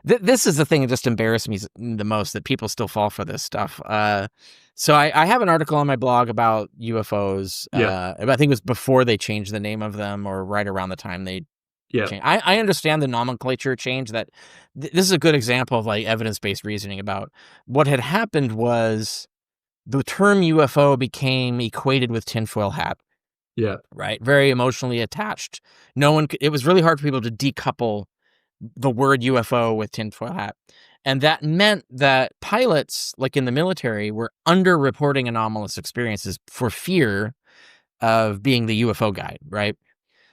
This is the thing that just embarrassed me the most, that people still fall for this stuff. So I have an article on my blog about UFOs. Yeah. I think it was before they changed the name of them, or right around the time they changed. I understand the nomenclature change. That this is a good example of like evidence-based reasoning about what had happened. Was the term UFO became equated with tinfoil hat. Yeah. Right. Very emotionally attached. It was really hard for people to decouple the word UFO with tinfoil hat. And that meant that pilots, like in the military, were underreporting anomalous experiences for fear of being the UFO guy, right?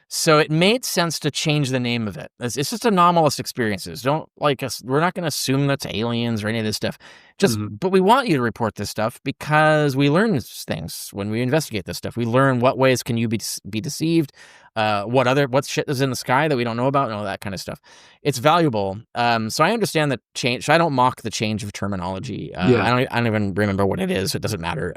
So it made sense to change the name of it. It's just anomalous experiences. Don't like us. We're not going to assume that's aliens or any of this stuff. But we want you to report this stuff because we learn things when we investigate this stuff. We learn what ways can you be deceived, what shit is in the sky that we don't know about, and all that kind of stuff. It's valuable. So I understand the change. I don't mock the change of terminology. I don't even remember what it is. So it doesn't matter.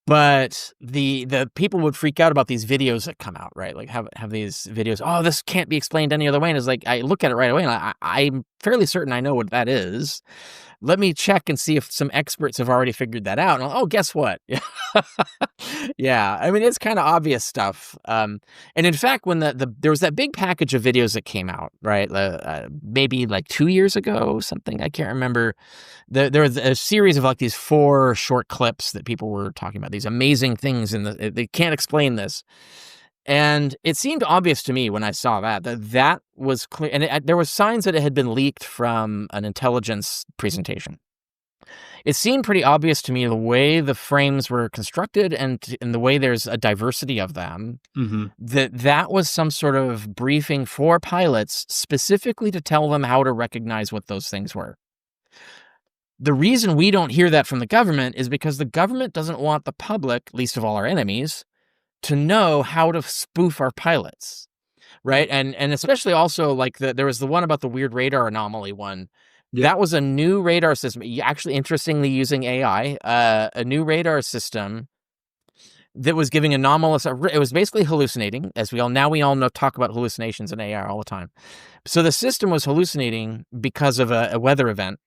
But the people would freak out about these videos that come out, right? Like have these videos. Oh, this can't be explained any other way. And it's like, I look at it right away, and I'm fairly certain I know what that is. Let me check and see if some experts have already figured that out. And guess what? Yeah, I mean, it's kind of obvious stuff. And in fact, when there was that big package of videos that came out, right? Maybe like 2 years ago, something, I can't remember. There was a series of like these 4 short clips that people were talking about these amazing things, and they can't explain this. And it seemed obvious to me when I saw that was clear. And there were signs that it had been leaked from an intelligence presentation. It seemed pretty obvious to me the way the frames were constructed and the way there's a diversity of them, that was some sort of briefing for pilots specifically to tell them how to recognize what those things were. The reason we don't hear that from the government is because the government doesn't want the public, least of all our enemies, to know how to spoof our pilots, right? And especially also like there was the one about the weird radar anomaly one. That was a new radar system, actually interestingly using AI, a new radar system that was giving anomalous, it was basically hallucinating, as we all know, talk about hallucinations in AI all the time. So the system was hallucinating because of a weather event.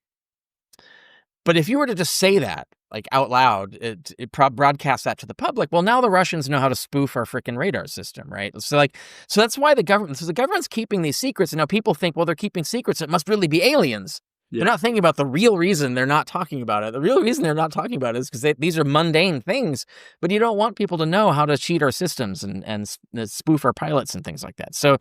But if you were to just say that, like out loud, it broadcasts that to the public. Well, now the Russians know how to spoof our freaking radar system, right? So that's why the government's keeping these secrets. And now people think, well, they're keeping secrets. It must really be aliens. They're not thinking about the real reason they're not talking about it. The real reason they're not talking about it is because these are mundane things, but you don't want people to know how to cheat our systems and spoof our pilots and things like that. So